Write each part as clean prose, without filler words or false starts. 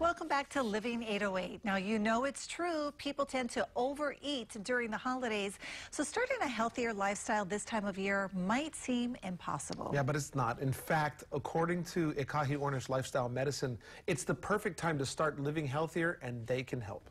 welcome back to Living 808. Now, you know it's true. People tend to overeat during the holidays. So starting a healthier lifestyle this time of year might seem impossible. Yeah, but it's not. In fact, according to Ekahi Ornish Lifestyle Medicine, it's the perfect time to start living healthier, and they can help.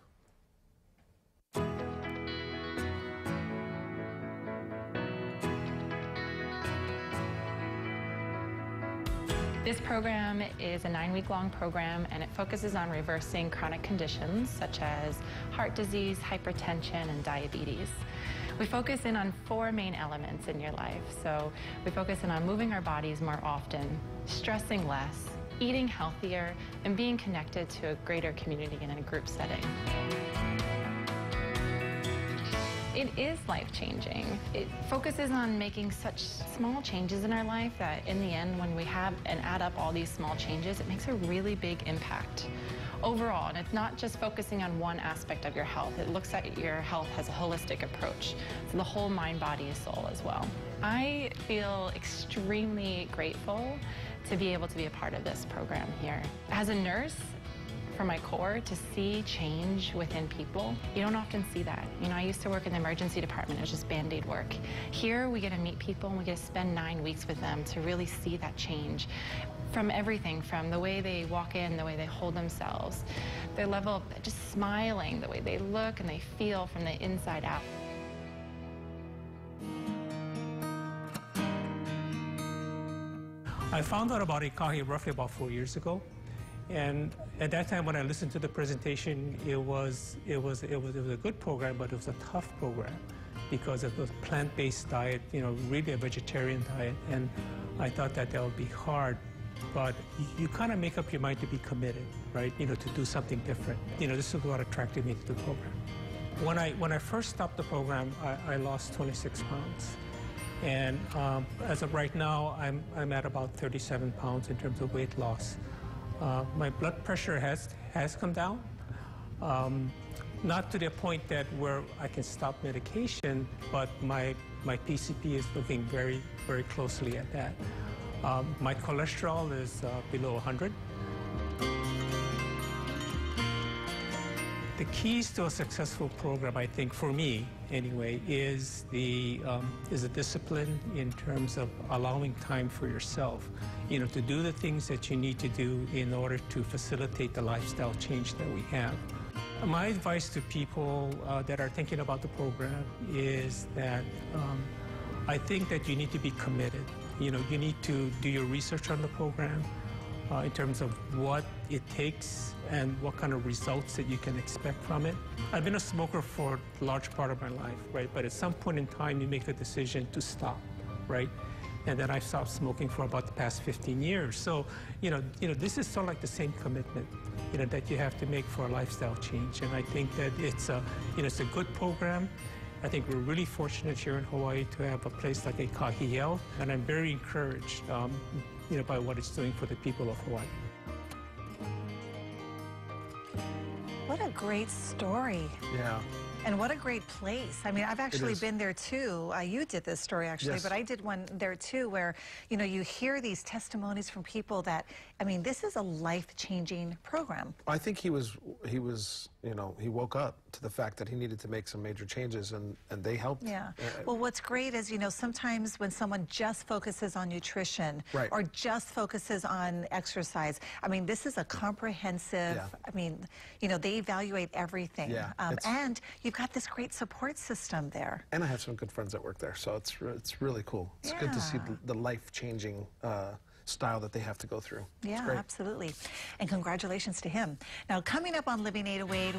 This program is a 9-week-long program, and it focuses on reversing chronic conditions such as heart disease, hypertension, and diabetes. We focus in on 4 main elements in your life. So we focus in on moving our bodies more often, stressing less, eating healthier, and being connected to a greater community in a group setting. It is life-changing. It focuses on making such small changes in our life that in the end, when we have and add up all these small changes, it makes a really big impact overall. And it's not just focusing on one aspect of your health. It looks at your health as a holistic approach. So the whole mind, body, soul as well. I feel extremely grateful to be able to be a part of this program here. As a nurse, for my core, to see change within people, you don't often see that. You know, I used to work in the emergency department. It was just Band-Aid work. Here, we get to meet people, and we get to spend 9 weeks with them to really see that change. From everything, from the way they walk in, the way they hold themselves, their level of just smiling, the way they look and they feel from the inside out. I found out about Ekahi roughly about 4 years ago. And at that time, when I listened to the presentation, it was a good program, but it was a tough program because it was a plant-based diet, you know, really a vegetarian diet. And I thought that would be hard, but you kind of make up your mind to be committed, right? You know, to do something different. You know, this is what attracted me to the program. When I first stopped the program, I lost 26 pounds. And as of right now, I'm at about 37 pounds in terms of weight loss. My blood pressure has come down, not to the point that where I can stop medication, but my PCP is looking very, very closely at that. My cholesterol is below 100. The keys to a successful program, I think, for me anyway, is the discipline in terms of allowing time for yourself, you know, to do the things that you need to do in order to facilitate the lifestyle change that we have. My advice to people that are thinking about the program is that I think that you need to be committed. You know, you need to do your research on the program. In terms of what it takes and what kind of results that you can expect from it. I've been a smoker for a large part of my life, right? But at some point in time, you make a decision to stop, right? And then I stopped smoking for about the past 15 years. So, you know, this is sort of like the same commitment, you know, that you have to make for a lifestyle change. And I think that it's a good program. I think we're really fortunate here in Hawaii to have a place like Ekahi Health, and I'm very encouraged, you know, by what it's doing for the people of Hawaii. What a great story. Yeah. And what a great place. I mean, I've actually been there too. You did this story actually, Yes. but I did one there too where, you know, you hear these testimonies from people that, I mean, this is a life-changing program. I think he was, you know, he woke up to the fact that he needed to make some major changes, and they helped. Yeah. Well, what's great is, you know, sometimes when someone just focuses on nutrition Right. or just focuses on exercise, I mean, this is a comprehensive, Yeah. I mean, you know, they evaluate everything. Yeah, and you've got this great support system there. And I have some good friends that work there, so it's really cool. It's good to see the life-changing style that they have to go through. Yeah, absolutely. And congratulations to him. Now, coming up on Living 808,